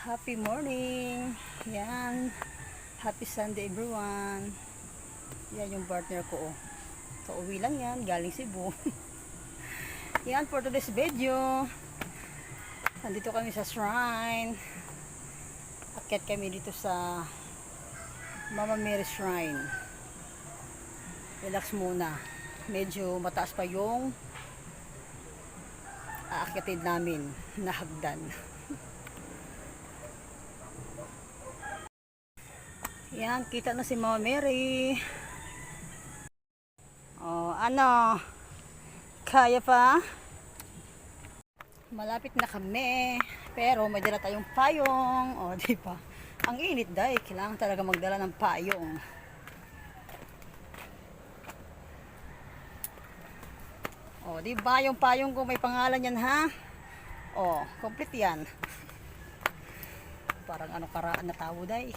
Happy morning. Yan. Happy Sunday everyone. Yan yung partner ko. Kauwi lang yan. Galing Cebu. Yan for today's video. Nandito kami sa shrine. Akyat kami dito sa Mama Mary Shrine. Relax muna. Medyo mataas pa yung aakyatin namin na hagdan. Yan, kita na si Mama Mary. Oh, ano? Kaya pa? Malapit na kami. Pero may dala tayong payong. Oh, di ba? Ang init dahil kailangan talaga magdala ng payong. Oh, di ba yung payong ko may pangalan yan, ha? Oh, complete yan. Parang ano karaan na tao dahil.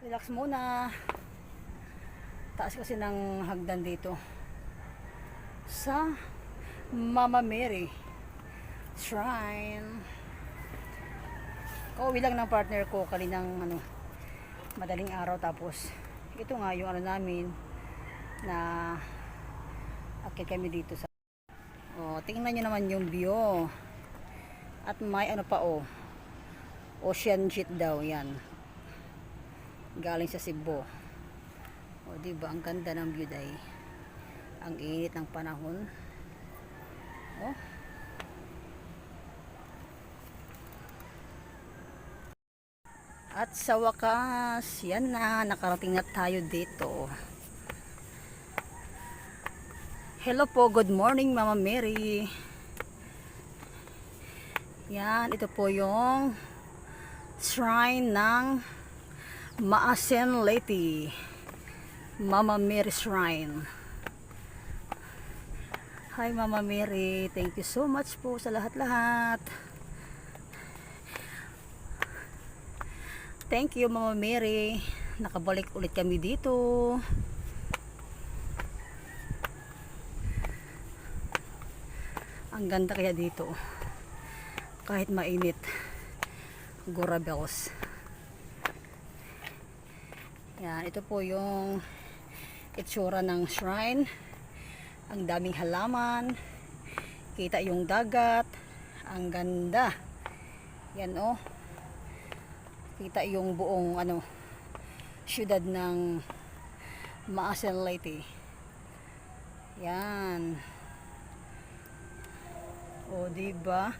Relax muna. Taas kasi ng hagdan dito sa Mama Mary Shrine. Kauwi lang ng partner ko kaninang madaling araw, tapos ito nga yung namin na akit kami dito sa tingnan nyo naman yung view. At may pa ocean jet daw yan. Galing sa Cebu. O diba, ang ganda ng view day. Ang init ng panahon. Oh. At sa wakas, yan na, nakarating na tayo dito. Hello po, good morning Mama Mary. Yan, ito po yung shrine ng Maasen Leyte Mama Mary Shrine. Hi Mama Mary, thank you so much po sa lahat-lahat. Thank you Mama Mary, nakabalik ulit kami dito. Ang ganda kaya dito kahit mainit. Gurabels. Yan, ito po yung itsura ng shrine. Ang daming halaman. Kita yung dagat. Ang ganda. Yan oh. Kita yung buong syudad ng Maasen Leyte. Yan. O diba?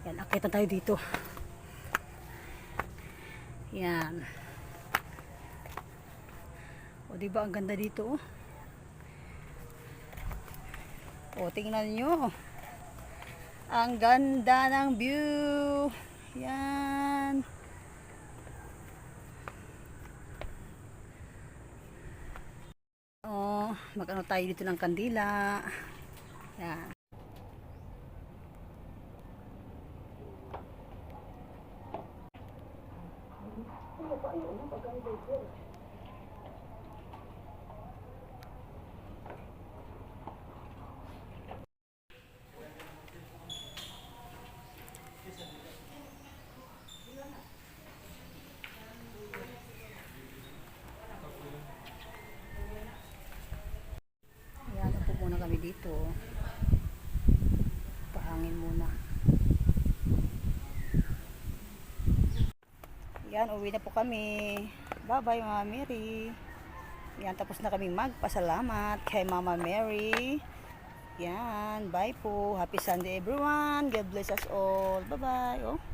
Yan, akit na tayo dito. Yan. O diba ang ganda dito? O tingnan nyo. Ang ganda ng view. Yan. O, mag-ano tayo dito ng kandila. Yan. Yan, upo muna kami dito. Pahangin muna. Yan, uwi na po kami. Bye bye Mama Mary. Yan, tapos na kami magpasalamat kay Mama Mary. Yan, bye po. Happy Sunday everyone. God bless us all. Bye bye. Oh.